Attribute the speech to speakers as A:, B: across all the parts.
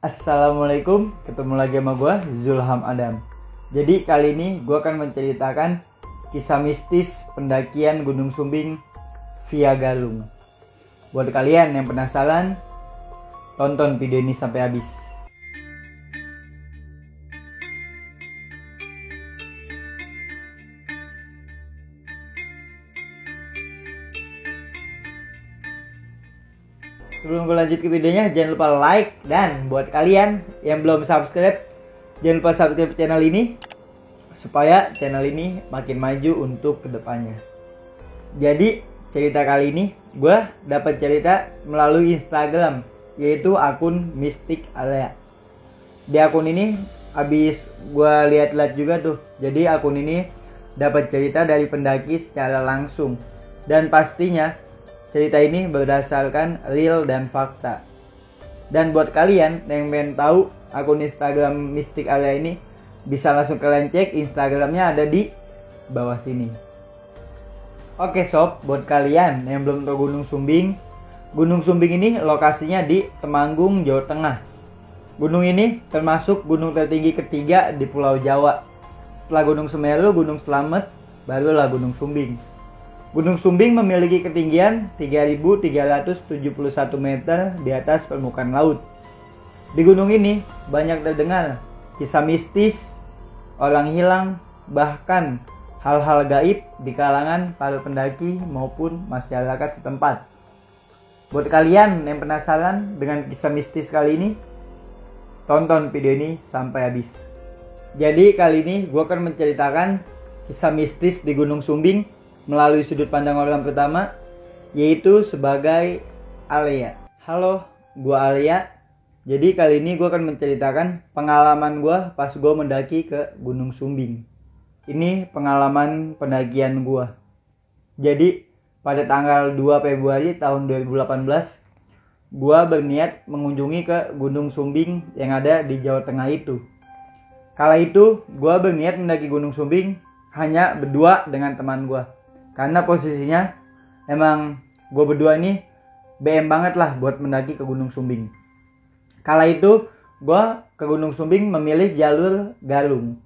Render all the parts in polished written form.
A: Assalamualaikum, ketemu lagi sama gue Zulham Adam. Jadi kali ini gue akan menceritakan kisah mistis pendakian Gunung Sumbing via Galung. Buat kalian yang penasaran, tonton video ini sampai habis. Sebelum gue lanjut ke videonya, jangan lupa like. Dan buat kalian yang belum subscribe, jangan lupa subscribe channel ini supaya channel ini makin maju untuk kedepannya. Jadi cerita kali ini gue dapat cerita melalui Instagram, yaitu akun Mystic Alea. Di akun ini habis gue lihat-lihat juga tuh. Jadi akun ini dapat cerita dari pendaki secara langsung, dan pastinya cerita ini berdasarkan real dan fakta. Dan buat kalian yang pengen tahu akun Instagram Mystic Alea ini, bisa langsung kalian cek Instagramnya, ada di bawah sini. Oke sob, buat kalian yang belum tahu Gunung Sumbing, Gunung Sumbing ini lokasinya di Temanggung, Jawa Tengah. Gunung ini termasuk gunung tertinggi ketiga di Pulau Jawa. Setelah Gunung Semeru, Gunung Slamet, barulah Gunung Sumbing. Gunung Sumbing memiliki ketinggian 3.371 meter di atas permukaan laut. Di gunung ini banyak terdengar kisah mistis, orang hilang, bahkan hal-hal gaib di kalangan para pendaki maupun masyarakat setempat. Buat kalian yang penasaran dengan kisah mistis kali ini, tonton video ini sampai habis. Jadi kali ini gue akan menceritakan kisah mistis di Gunung Sumbing melalui sudut pandang orang pertama, yaitu sebagai Alea. Halo, gua Alea. Jadi kali ini gua akan menceritakan pengalaman gua pas gua mendaki ke Gunung Sumbing. Ini pengalaman pendakian gua. Jadi pada tanggal 2 Februari tahun 2018, gua berniat mengunjungi ke Gunung Sumbing yang ada di Jawa Tengah itu. Kala itu gua berniat mendaki Gunung Sumbing hanya berdua dengan teman gua. Karena posisinya emang gue berdua ini BM banget lah buat mendaki ke Gunung Sumbing. Kala itu gue ke Gunung Sumbing memilih jalur Galung.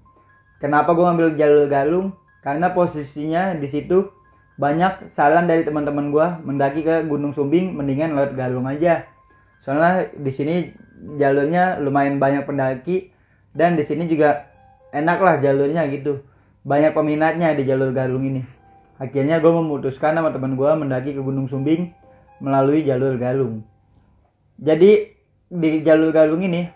A: Kenapa gue ngambil jalur Galung? Karena posisinya di situ banyak saran dari teman-teman gue mendaki ke Gunung Sumbing mendingan lewat Galung aja. Soalnya di sini jalurnya lumayan banyak pendaki, dan di sini juga enak lah jalurnya gitu. Banyak peminatnya di jalur Galung ini. Akhirnya gue memutuskan sama teman gue mendaki ke Gunung Sumbing melalui jalur Galung. Jadi di jalur Galung ini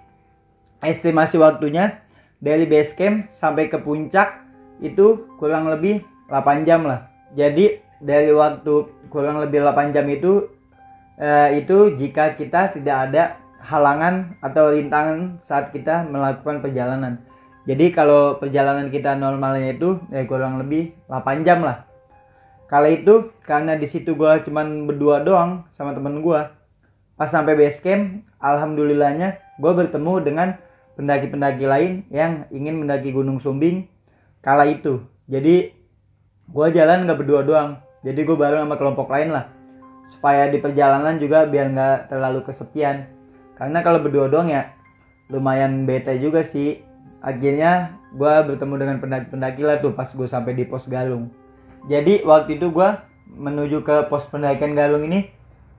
A: estimasi waktunya dari base camp sampai ke puncak itu kurang lebih 8 jam lah. Jadi dari waktu kurang lebih 8 jam itu jika kita tidak ada halangan atau rintangan saat kita melakukan perjalanan. Jadi kalau perjalanan kita normalnya itu kurang lebih 8 jam lah. Kala itu karena di situ gue cuman berdua doang sama temen gue. Pas sampai base camp, alhamdulillahnya gue bertemu dengan pendaki-pendaki lain yang ingin mendaki Gunung Sumbing kala itu. Jadi gue jalan gak berdua doang. Jadi gue bareng sama kelompok lain lah, supaya di perjalanan juga biar gak terlalu kesepian. Karena kalau berdua doang ya lumayan bete juga sih. Akhirnya gue bertemu dengan pendaki-pendaki lah tuh pas gue sampai di pos Galung. Jadi waktu itu gue menuju ke pos pendakian Galung ini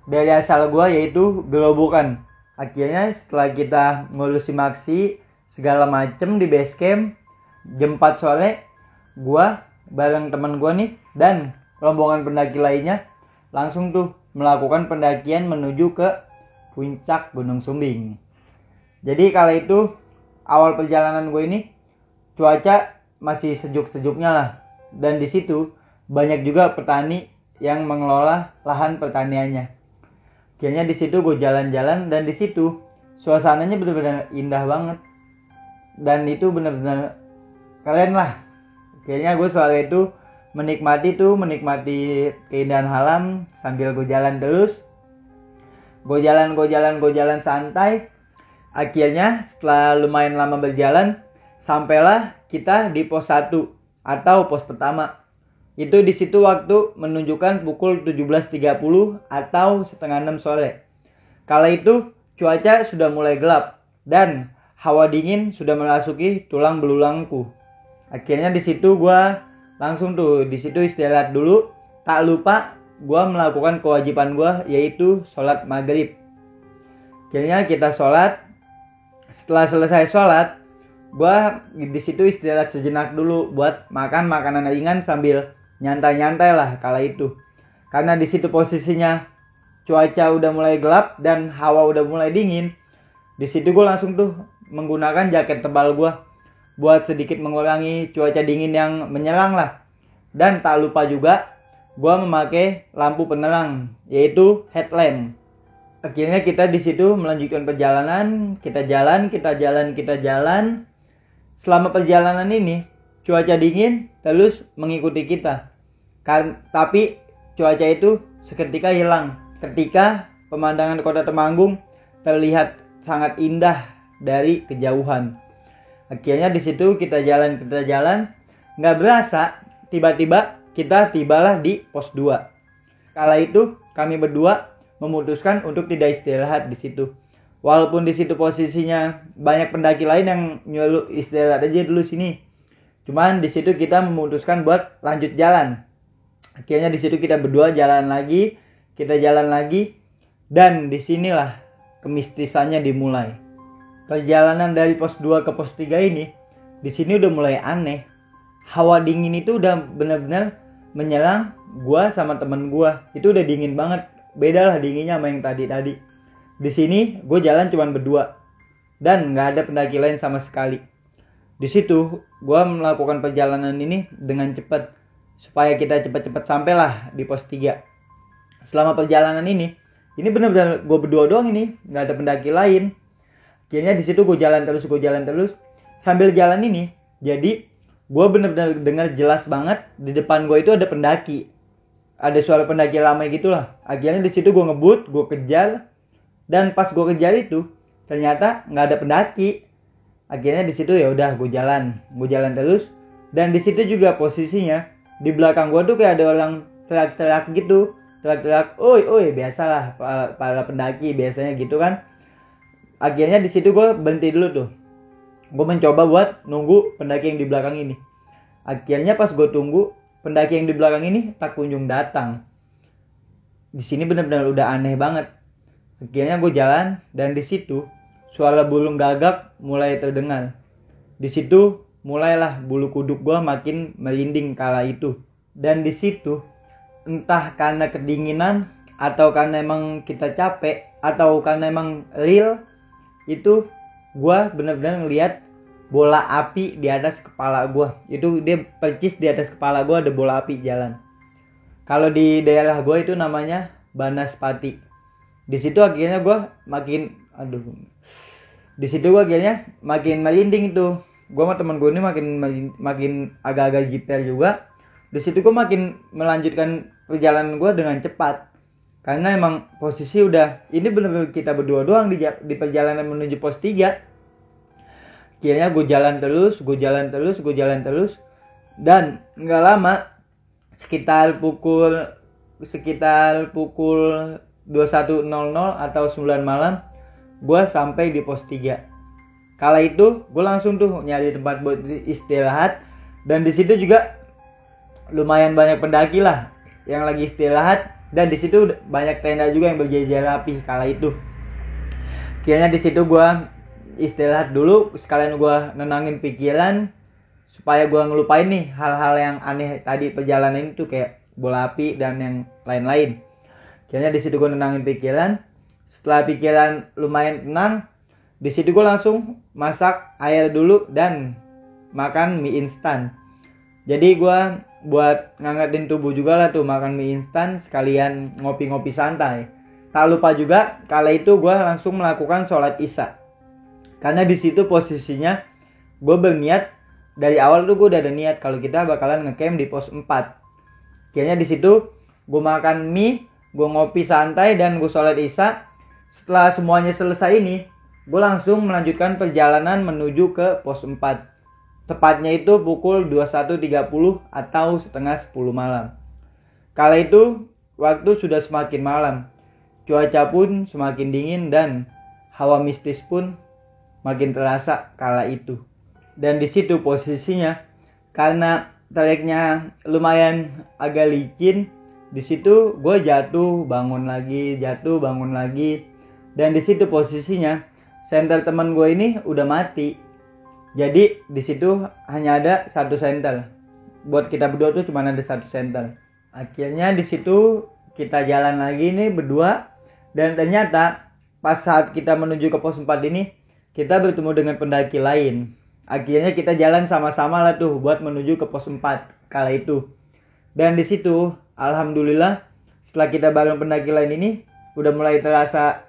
A: dari asal gue, yaitu Gerobokan. Akhirnya setelah kita ngulusi maksi segala macem di base camp, jam 4 sore gue bareng teman gue nih dan rombongan pendaki lainnya langsung tuh melakukan pendakian menuju ke puncak Gunung Sumbing. Jadi kala itu awal perjalanan gue ini cuaca masih sejuk-sejuknya lah, dan di situ banyak juga petani yang mengelola lahan pertaniannya. Akhirnya di situ gue jalan-jalan, dan di situ suasananya benar-benar indah banget, dan itu benar-benar keren lah. Akhirnya gue soal itu menikmati keindahan alam sambil gue jalan terus. Gue jalan santai. Akhirnya setelah lumayan lama berjalan, sampailah kita di pos 1 atau pos pertama. Itu di situ waktu menunjukkan pukul 17.30 atau setengah 6 sore. Kala itu cuaca sudah mulai gelap, dan hawa dingin sudah memasuki tulang belulangku. Akhirnya di situ gue langsung di situ istirahat dulu. Tak lupa gue melakukan kewajiban gue, yaitu sholat maghrib. Akhirnya kita sholat. Setelah selesai sholat, gue di situ istirahat sejenak dulu buat makan makanan ringan sambil nyantai-nyantai lah kala itu. Karena di situ posisinya cuaca udah mulai gelap dan hawa udah mulai dingin. Di situ gue langsung menggunakan jaket tebal gue buat sedikit mengurangi cuaca dingin yang menyerang lah. Dan tak lupa juga gue memakai lampu penerang, yaitu headlamp. Akhirnya kita di situ melanjutkan perjalanan. Kita jalan. Selama perjalanan ini cuaca dingin terus mengikuti kita. Tapi cuaca itu seketika hilang ketika pemandangan kota Temanggung terlihat sangat indah dari kejauhan. Akhirnya di situ kita jalan, nggak berasa tiba-tiba kita tibalah di pos 2. Kala itu kami berdua memutuskan untuk tidak istirahat di situ. Walaupun di situ posisinya banyak pendaki lain yang nyuruh istirahat aja dulu sini. Cuman di situ kita memutuskan buat lanjut jalan. Akhirnya di situ kita berdua jalan lagi, dan disinilah kemistisannya dimulai. Perjalanan dari pos 2 ke pos 3 ini, di sini udah mulai aneh. Hawa dingin itu udah benar-benar menyerang gua sama temen gua. Itu udah dingin banget. Beda lah dinginnya sama yang tadi. Di sini gue jalan cuma berdua dan nggak ada pendaki lain sama sekali. Di situ gue melakukan perjalanan ini dengan cepat supaya kita cepat-cepat sampailah di pos 3. Selama perjalanan ini benar-benar gue berdua doang ini, nggak ada pendaki lain. Akhirnya di situ gue jalan terus. Sambil jalan ini, jadi gue benar-benar dengar jelas banget di depan gue itu ada pendaki. Ada suara pendaki ramai gitulah. Akhirnya di situ gue ngebut, gue kejar. Dan pas gue kejar itu ternyata nggak ada pendaki. Akhirnya di situ ya udah gue jalan terus. Dan di situ juga posisinya di belakang gue tuh kayak ada orang teriak-teriak gitu, oi, biasalah para pendaki biasanya gitu kan. Akhirnya di situ gue berhenti dulu Gue mencoba buat nunggu pendaki yang di belakang ini. Akhirnya pas gue tunggu, pendaki yang di belakang ini tak kunjung datang. Di sini benar-benar udah aneh banget. Akhirnya gue jalan dan di situ suara burung gagak mulai terdengar. Di situ mulailah bulu kuduk gue makin merinding kala itu. Dan di situ entah karena kedinginan atau karena emang kita capek atau karena emang real, itu gue benar-benar ngelihat bola api di atas kepala gue. Itu dia percis di atas kepala gue ada bola api jalan. Kalau di daerah gue itu namanya Banaspati. Di situ akhirnya gue makin merinding itu. Gue sama teman gue ini makin agak-agak jiper juga. Di situ gue makin melanjutkan perjalanan gue dengan cepat. Karena emang posisi udah ini benar-benar kita berdua doang di perjalanan menuju pos 3. Akhirnya gue jalan terus. Dan nggak lama sekitar pukul 21.00 atau 9 malam gue sampai di pos 3. Kala itu gue langsung nyari tempat buat istirahat. Dan di situ juga lumayan banyak pendaki lah yang lagi istirahat. Dan di situ banyak tenda juga yang berjajar rapi kala itu. Akhirnya di situ gue istirahat dulu, sekalian gue nenangin pikiran supaya gue ngelupain nih hal-hal yang aneh tadi perjalanan itu kayak bola api dan yang lain-lain. Akhirnya di situ gue nenangin pikiran. Setelah pikiran lumayan tenang, di situ gue langsung masak air dulu dan makan mie instan. Jadi gue buat ngangetin tubuh juga lah makan mie instan sekalian ngopi-ngopi santai. Tak lupa juga kala itu gue langsung melakukan sholat isya. Karena di situ posisinya gue berniat dari awal gue udah ada niat kalau kita bakalan ngecamp di pos 4. Akhirnya di situ gue makan mie, gue ngopi santai dan gue sholat isya. Setelah semuanya selesai ini, gue langsung melanjutkan perjalanan menuju ke pos 4. Tepatnya itu pukul 21.30 atau setengah 10 malam. Kala itu waktu sudah semakin malam. Cuaca pun semakin dingin dan hawa mistis pun makin terasa kala itu. Dan di situ posisinya karena treknya lumayan agak licin, di situ gue jatuh bangun lagi, dan di situ posisinya senter teman gue ini udah mati. Jadi di situ hanya ada satu senter. Buat kita berdua tuh cuma ada satu senter. Akhirnya di situ kita jalan lagi nih berdua, dan ternyata pas saat kita menuju ke pos 4 ini kita bertemu dengan pendaki lain. Akhirnya kita jalan sama-sama lah tuh buat menuju ke pos 4 kala itu. Dan di situ alhamdulillah setelah kita bareng pendaki lain ini udah mulai terasa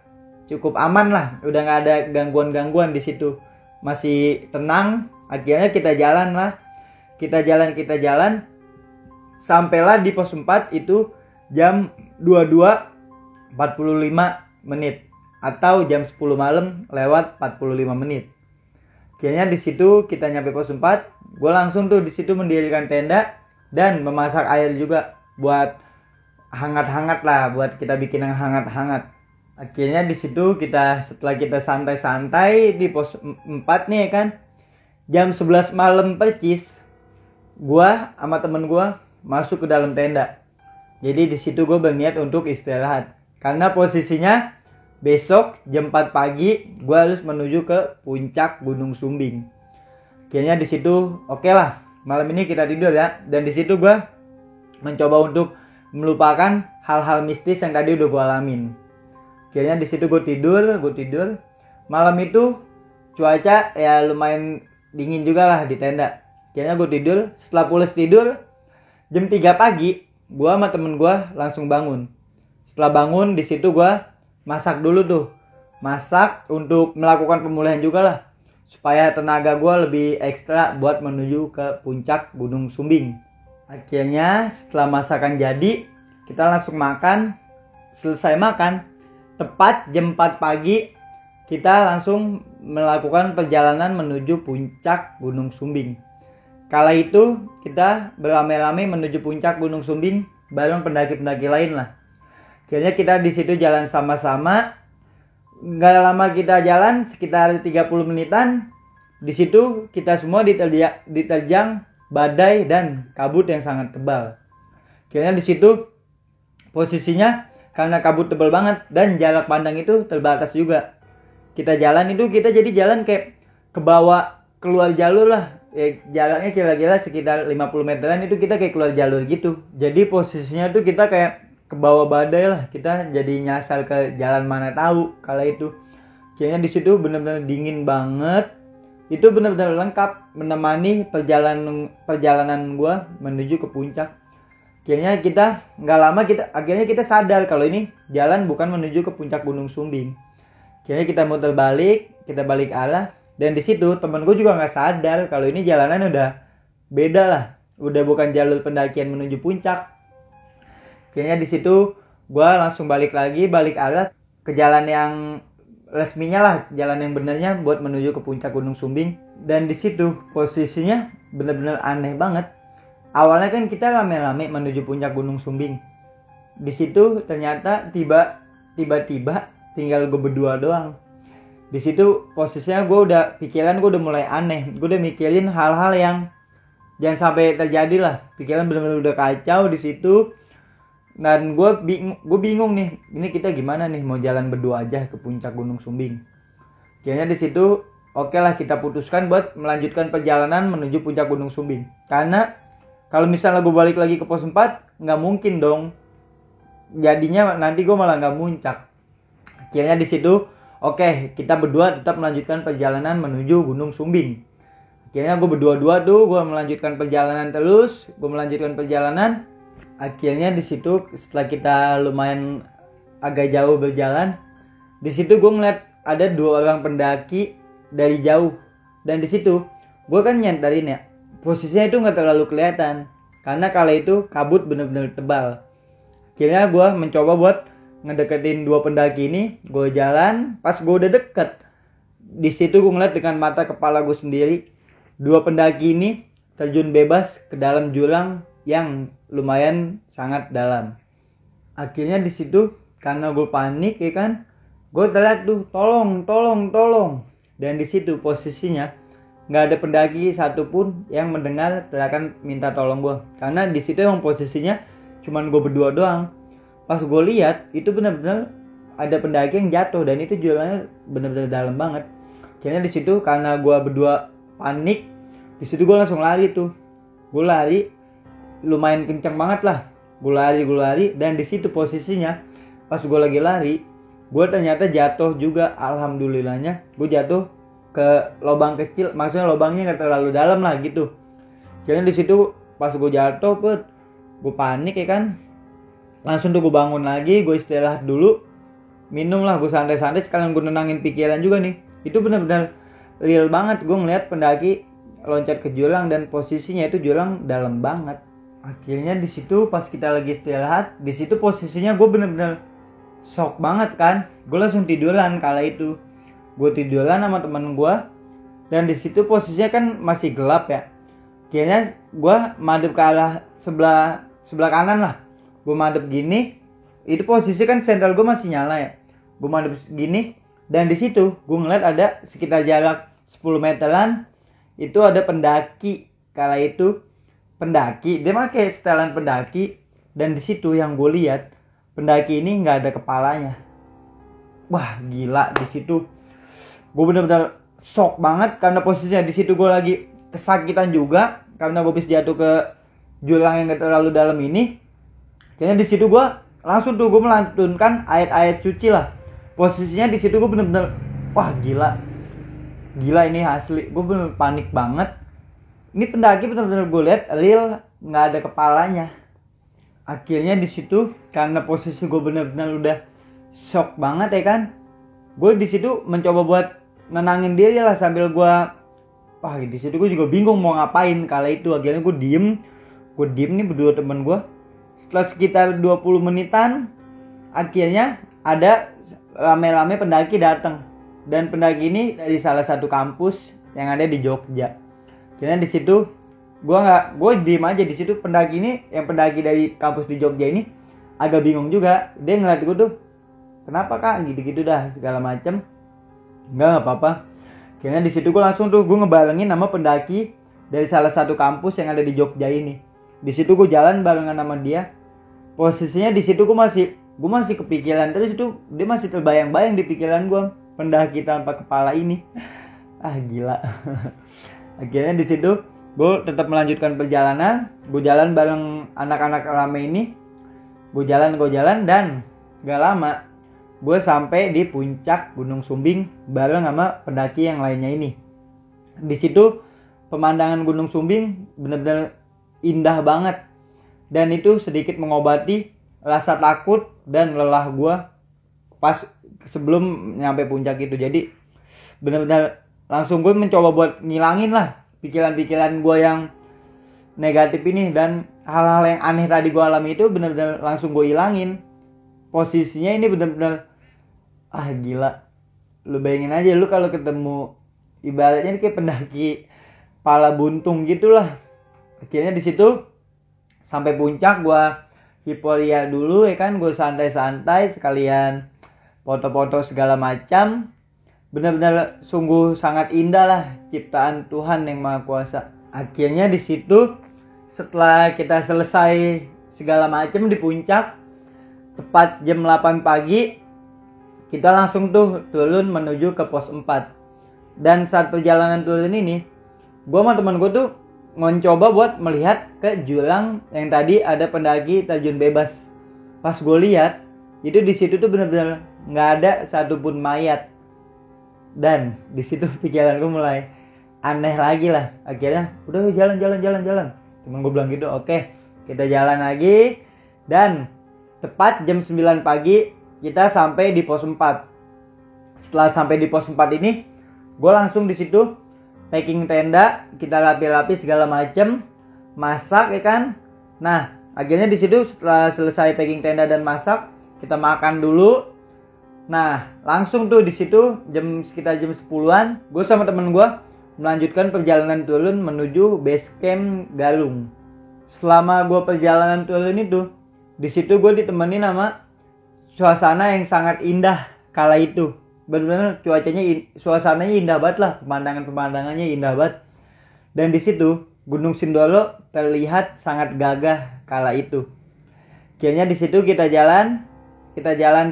A: cukup aman lah, udah nggak ada gangguan-gangguan di situ, masih tenang. Akhirnya kita jalan lah, kita jalan sampailah di pos 4 itu jam 22.45 menit atau jam 10 malam lewat 45 menit. Akhirnya di situ kita nyampe pos 4, gue langsung tuh di situ mendirikan tenda dan memasak air juga buat hangat-hangat lah, buat kita bikin yang hangat-hangat. Akhirnya di situ setelah kita santai-santai di pos 4 nih kan, jam 11 malam percis, gue sama temen gue masuk ke dalam tenda. Jadi di situ gue berniat untuk istirahat karena posisinya besok jam 4 pagi gue harus menuju ke puncak Gunung Sumbing. Akhirnya di situ oke lah, malam ini kita tidur ya. Dan di situ gue mencoba untuk melupakan hal-hal mistis yang tadi udah gue alamin. Akhirnya di situ gue tidur. Malam itu cuaca ya lumayan dingin juga lah di tenda. Akhirnya gue tidur. Setelah pulas tidur jam 3 pagi gue sama temen gue langsung bangun. Setelah bangun di situ gue masak dulu tuh. Masak untuk melakukan pemulihan juga lah, supaya tenaga gue lebih ekstra buat menuju ke puncak Gunung Sumbing. Akhirnya setelah masakan jadi, kita langsung makan. Selesai makan, tepat jam 4 pagi kita langsung melakukan perjalanan menuju puncak Gunung Sumbing. Kala itu kita beramai-ramai menuju puncak Gunung Sumbing bareng pendaki-pendaki lain lah. Akhirnya kita di situ jalan sama-sama. Nggak lama kita jalan, sekitar 30 menitan. Di situ kita semua diterjang badai dan kabut yang sangat tebal. Akhirnya di situ posisinya karena kabut tebal banget dan jarak pandang itu terbatas juga. Kita jalan itu kita jadi jalan kayak ke bawah keluar jalur lah. Jaraknya kira-kira sekitar 50 meteran itu kita kayak keluar jalur gitu. Jadi posisinya tuh kita kayak ke bawah badai lah, kita jadi nyasar ke jalan mana tahu kala itu. Kayaknya di situ benar-benar dingin banget. Itu benar-benar lengkap menemani perjalanan gua menuju ke puncak. Kayaknya kita nggak lama akhirnya kita sadar kalau ini jalan bukan menuju ke puncak Gunung Sumbing. Kayaknya kita muter balik, kita balik arah, dan di situ temen gue juga nggak sadar kalau ini jalanan udah beda lah, udah bukan jalur pendakian menuju puncak. Kayaknya di situ gue langsung balik arah ke jalan yang resminya lah, jalan yang benernya buat menuju ke puncak Gunung Sumbing. Dan di situ posisinya bener-bener aneh banget. Awalnya kan kita rame-rame menuju puncak Gunung Sumbing. Di situ ternyata tiba-tiba tinggal gue berdua doang. Di situ posisinya pikiran gue udah mulai aneh. Gue udah mikirin hal-hal yang jangan sampai terjadi lah. Pikiran bener-bener udah kacau di situ. Dan gue bingung nih, ini kita gimana nih, mau jalan berdua aja ke puncak Gunung Sumbing. Kayaknya di situ oke lah kita putuskan buat melanjutkan perjalanan menuju puncak Gunung Sumbing. Karena kalau misalnya gue balik lagi ke pos 4, nggak mungkin dong. Jadinya nanti gue malah nggak muncak. Akhirnya di situ oke, kita berdua tetap melanjutkan perjalanan menuju Gunung Sumbing. Akhirnya gue berdua-dua tuh, gue melanjutkan perjalanan terus, Akhirnya di situ setelah kita lumayan agak jauh berjalan, di situ gue ngeliat ada 2 orang pendaki dari jauh. Dan di situ gue kan nyenterin ya, posisinya itu nggak terlalu kelihatan karena kala itu kabut bener-bener tebal. Akhirnya gue mencoba buat ngedeketin 2 pendaki ini. Gue jalan, pas gue udah deket, di situ gue ngeliat dengan mata kepala gue sendiri 2 pendaki ini terjun bebas ke dalam jurang yang lumayan sangat dalam. Akhirnya di situ karena gue panik ya kan, gue teriak tuh tolong. Dan di situ posisinya nggak ada pendaki satupun yang mendengar teriakan minta tolong gue, karena di situ emang posisinya cuman gue berdua doang. Pas gue lihat itu benar-benar ada pendaki yang jatuh dan itu jurangnya benar-benar dalam banget. Akhirnya di situ karena gue berdua panik, di situ gue langsung lari tuh. Gue lari lumayan kencang banget lah. Gue lari dan di situ posisinya pas gue lagi lari, gue ternyata jatuh juga. Alhamdulillahnya gue jatuh ke lubang kecil, maksudnya lubangnya nggak terlalu dalam lah gitu. Jadi di situ pas gue jatuh, gue panik ya kan, langsung tuh gue bangun lagi, gue istirahat dulu, minum lah, gue santai-santai sekalian gue nenangin pikiran juga nih. Itu benar-benar real banget, gue ngeliat pendaki loncat ke jurang dan posisinya itu jurang dalam banget. Akhirnya di situ pas kita lagi istirahat, di situ posisinya gue benar-benar shock banget kan, gue langsung tiduran kala itu. Gue tiduran sama temen gue dan di situ posisinya kan masih gelap ya. Kayaknya gue madep ke arah sebelah kanan lah. Gue madep gini, itu posisi kan sendal gue masih nyala ya. Gue madep gini dan di situ gue ngeliat ada sekitar jarak 10 meteran itu ada pendaki. Kala itu pendaki, dia pakai setelan pendaki dan di situ yang gue lihat pendaki ini nggak ada kepalanya. Wah gila, di situ gue bener-bener shock banget karena posisinya di situ gue lagi kesakitan juga karena gue bisa jatuh ke jurang yang gak terlalu dalam ini. Kayaknya di situ gue langsung tuh gue melantunkan ayat-ayat suci lah. Posisinya di situ gue bener-bener wah gila ini asli, gue bener panik banget. Ini pendaki bener-bener gue lihat real nggak ada kepalanya. Akhirnya di situ karena posisi gue bener-bener udah shock banget ya kan, gue di situ mencoba buat nenangin diri lah sambil gue di situ gue juga bingung mau ngapain kala itu. Akhirnya gue diem nih berdua temen gue. Setelah sekitar 20 menitan akhirnya ada rame-rame pendaki datang, dan pendaki ini dari salah satu kampus yang ada di Jogja. Akhirnya di situ gue diem aja di situ. Pendaki ini yang pendaki dari kampus di Jogja ini agak bingung juga, dia ngeliat gue tuh, kenapa kak gitu-gitu dah segala macem. Enggak apa-apa. Akhirnya di situ gue langsung tuh gue ngebarengin sama pendaki dari salah satu kampus yang ada di Jogja ini. Di situ gue jalan barengan sama dia. Posisinya di situ gue masih kepikiran terus, itu dia masih terbayang-bayang di pikiran gue pendaki tanpa kepala ini. Gila. Akhirnya di situ gue tetap melanjutkan perjalanan. Gue jalan bareng anak-anak rame ini. Gue jalan dan gak lama gue sampai di puncak Gunung Sumbing bareng sama pendaki yang lainnya ini. Di situ pemandangan Gunung Sumbing benar-benar indah banget dan itu sedikit mengobati rasa takut dan lelah gue pas sebelum nyampe puncak itu. Jadi benar-benar langsung gue mencoba buat ngilangin lah pikiran-pikiran gue yang negatif ini, dan hal-hal yang aneh tadi gue alami itu benar-benar langsung gue ilangin. Posisinya ini benar-benar gila. Lu bayangin aja lu kalau ketemu ibaratnya kayak pendaki pala buntung gitulah. Akhirnya di situ sampai puncak gua hiporia dulu ya kan, gua santai-santai sekalian foto-foto segala macam. Benar-benar sungguh sangat indah lah ciptaan Tuhan yang Maha Kuasa. Akhirnya di situ setelah kita selesai segala macam di puncak, tepat jam 8 pagi kita langsung tuh turun menuju ke pos 4. Dan saat perjalanan turun ini gue sama temen gue tuh mencoba buat melihat ke jurang yang tadi ada pendaki terjun bebas. Pas gue lihat itu di situ tuh benar-benar nggak ada satupun mayat, dan di situ pikiran gue mulai aneh lagi lah. Akhirnya udah jalan. Temen gue bilang gitu, oke kita jalan lagi. Dan tepat jam 9 pagi kita sampai di pos 4. Setelah sampai di pos 4 ini, gue langsung di situ packing tenda, kita rapi-rapi segala macem, masak ya kan. Nah, akhirnya di situ setelah selesai packing tenda dan masak, kita makan dulu. Nah, langsung tuh di situ sekitar jam 10-an, gue sama temen gue melanjutkan perjalanan turun menuju base camp Galung. Selama gue perjalanan turun itu, di situ gue ditemenin sama suasana yang sangat indah kala itu. benar-benar cuacanya suasananya indah banget lah, pemandangannya indah banget. Dan di situ Gunung Sindoro terlihat sangat gagah kala itu. Akhirnya di situ kita jalan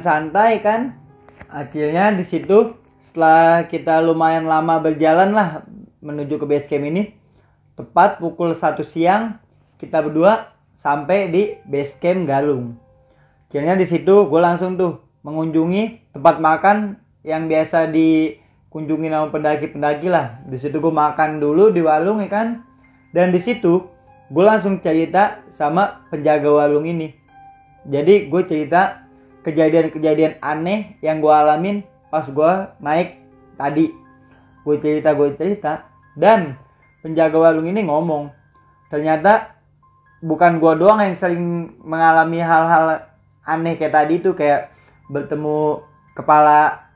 A: santai kan. Akhirnya di situ setelah kita lumayan lama berjalan lah menuju ke base camp ini, tepat pukul 1 siang kita berdua sampai di base camp Galung. Akhirnya di situ gue langsung tuh mengunjungi tempat makan yang biasa dikunjungi sama pendaki-pendaki lah. Di situ gue makan dulu di warung ya kan. Dan di situ gue langsung cerita sama penjaga warung ini. Jadi gue cerita kejadian-kejadian aneh yang gue alamin pas gue naik tadi. Gue cerita dan penjaga warung ini ngomong, ternyata bukan gue doang yang sering mengalami hal-hal aneh kayak tadi tuh, kayak bertemu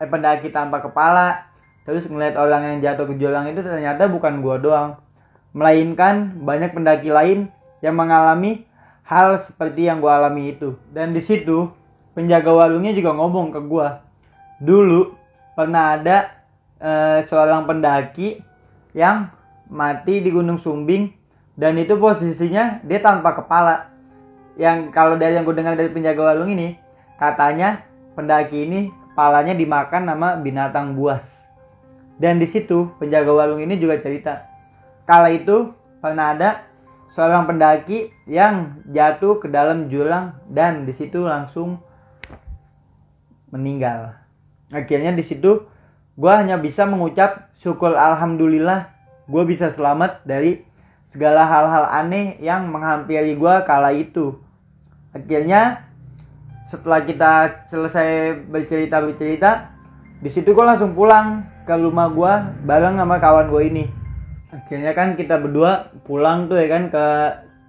A: pendaki tanpa kepala, terus ngeliat orang yang jatuh ke jurang. Itu ternyata bukan gue doang, melainkan banyak pendaki lain yang mengalami hal seperti yang gue alami itu. Dan di situ penjaga warungnya juga ngomong ke gue, dulu pernah ada seorang pendaki yang mati di Gunung Sumbing, dan itu posisinya dia tanpa kepala. Yang kalau dari yang gue dengar dari penjaga warung ini, katanya pendaki ini kepalanya dimakan sama binatang buas. Dan di situ penjaga warung ini juga cerita, kala itu pernah ada seorang pendaki yang jatuh ke dalam jurang dan di situ langsung meninggal. Akhirnya di situ gue hanya bisa mengucap syukur alhamdulillah gue bisa selamat dari segala hal-hal aneh yang menghampiri gue kala itu. Akhirnya setelah kita selesai bercerita, di situ gue langsung pulang ke rumah gue bareng sama kawan gue ini. Akhirnya kan kita berdua pulang tuh ya kan ke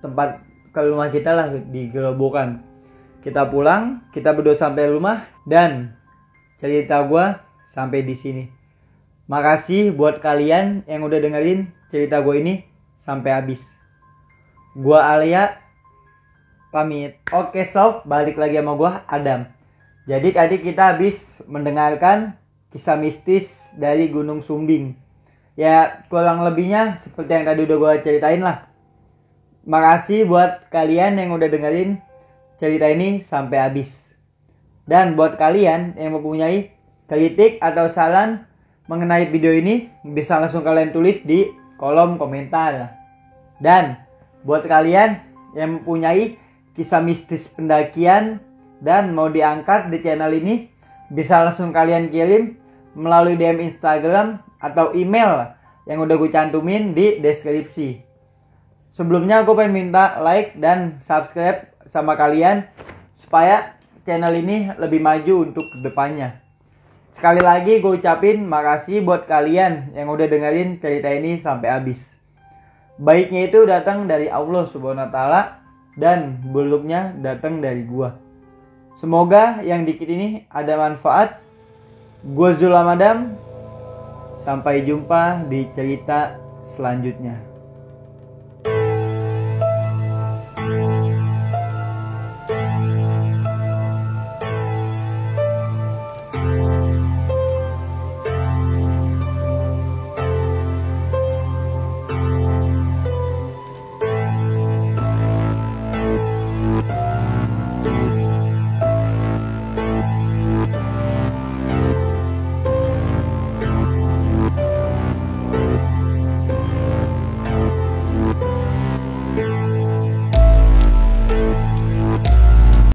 A: tempat, ke rumah kita lah di Gerobokan. Kita pulang, kita berdua sampai rumah dan cerita gue sampai di sini. Makasih buat kalian yang udah dengerin cerita gue ini sampai habis. Gue Alia pamit. Oke sob, balik lagi sama gue Adam. Jadi tadi kita habis mendengarkan kisah mistis dari Gunung Sumbing. Ya kurang lebihnya seperti yang tadi udah gue ceritain lah. Makasih buat kalian yang udah dengerin cerita ini sampai habis. Dan buat kalian yang mempunyai kritik atau saran mengenai video ini, bisa langsung kalian tulis di kolom komentar. Dan buat kalian yang mempunyai kisah mistis pendakian dan mau diangkat di channel ini, bisa langsung kalian kirim melalui DM Instagram atau email yang udah gue cantumin di deskripsi. Sebelumnya gue pengen minta like dan subscribe sama kalian supaya channel ini lebih maju untuk kedepannya. Sekali lagi gue ucapin makasih buat kalian yang udah dengerin cerita ini sampai habis. Baiknya itu datang dari Allah Subhanahu wa Ta'ala dan buruknya datang dari gua. Semoga yang dikit ini ada manfaat. Gua Zulam Adam. Sampai jumpa di cerita selanjutnya.